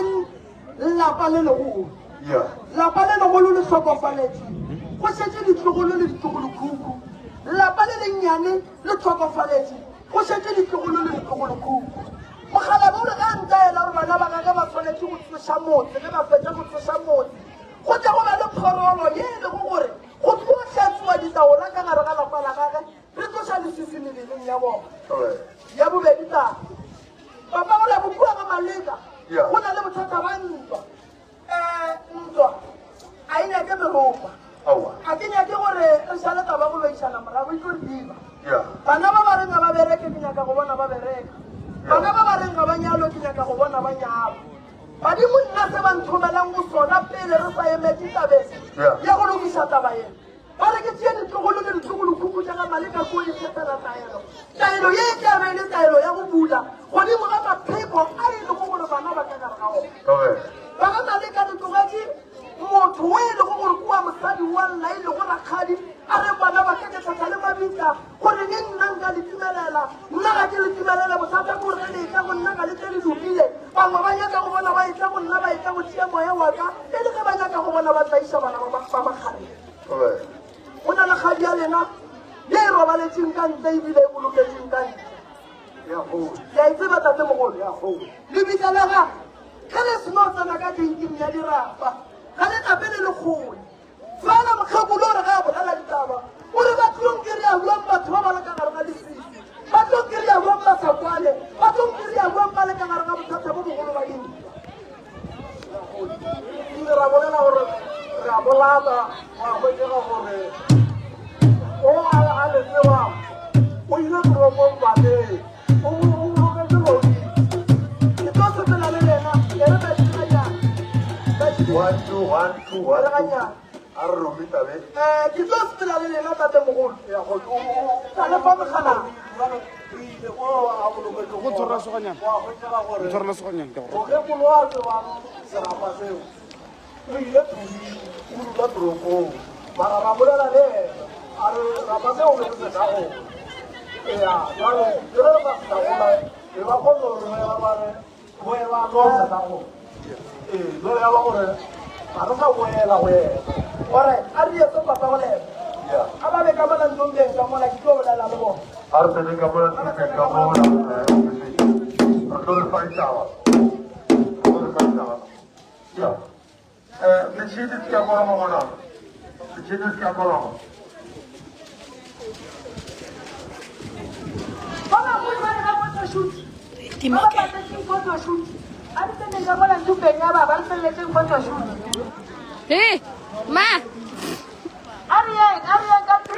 teng lapa le legolo lapa le legolo le tlhokofaletse go setse ditlogolo le ditlogolokhuku lapa le lennyane le tlhokofaletse go setse ditlogolo le ditlogolokhuku mogala ba re ka ntaela gore bana ba gage ba tshwanetse go tsoša motse ge ba fetsa go tsoša motse go tla go ba le kgorolo ye e lego gore go tlotlhatsiwa ditaola ka gare ga lapa la gage re tloša lesisi mebeleng ya bona ya bobedi taba papa go la bokua ga maleka go na le bothata ba ntwa ntwa a e nyake meropa a ke nyake gore re sale taba go loišana morago e tlo diba bana ba ba reng ga ba bereke ke nyaka go bona ba bereka bana ba ba reng ga ba nyalo ke nyaka go bona ba nyalo badimo nna se ba nthomelang go sona pele re sa emetse tabese ya go lokiša taba eno ba re ke tšee ditlogolo le ditlogolokhuku jaaka maleka ko e fetela taelo ye e tlabe le taelo ya go bula godimo ga mapheko a e lego gore bana ba ka gare ga ona ba ga maleka ditlogetse motho o e lego gore kua mosadi wa nna e lego rakgadi a re bana ba ka ketlhatla le mabitla gore ke nna nka le timelela nna ga ke le timelela bothata ko re letla go nna ka le tle le lokile bangwe ba nyaka go bona ba etla go nna ba etla go tšea moya wa ka e le ge ba nyaka go bona ba tlaiša bana ba makgareng go na le kgadi ya lena ye e robaletseng ka ntle ebile e boloketseng ka ntle ya itseba tate mogolo lebitla la ga ge le seno tsena ka teiking ya dirapa ga le tapele le kgole fela mokgekolo gore ga a bolela ditaba ore ba tlong kry-a buang batho ba ba le ka gare ga lesisi ba tlong kry-a buang ba sa kwale ba tlong kry-a buang ba le ka gare ga bothata bo bogolo ba dintwa ra bolela gore re a bolata ga gwetsega gore o a letsewa o ile toropong bateng o boloketse lodi ke tlo sepela le lena ere baitsekanyana a re romitabe ke tlo sepela le lena tate mogolo ka le fa moganang go tshwarela seganyana mogekolo a tsebang serapa seo o ile todi o dula toropong mara ra bolela le ena a re rapa seo le setsago ea jale ke re ba setagola e ba kgone gore ea bare boela no setsago jale ya ba gore ga re sa boela go ena ore a re etse papa go lena a ba be ka molantong beng ka mola ke tlo bolela le bona a re tsene ka molantong beng ka mola re tlo le faitaba metšhini se ka morama gona metšhini se ka morama Hey, ma! Ariel, come to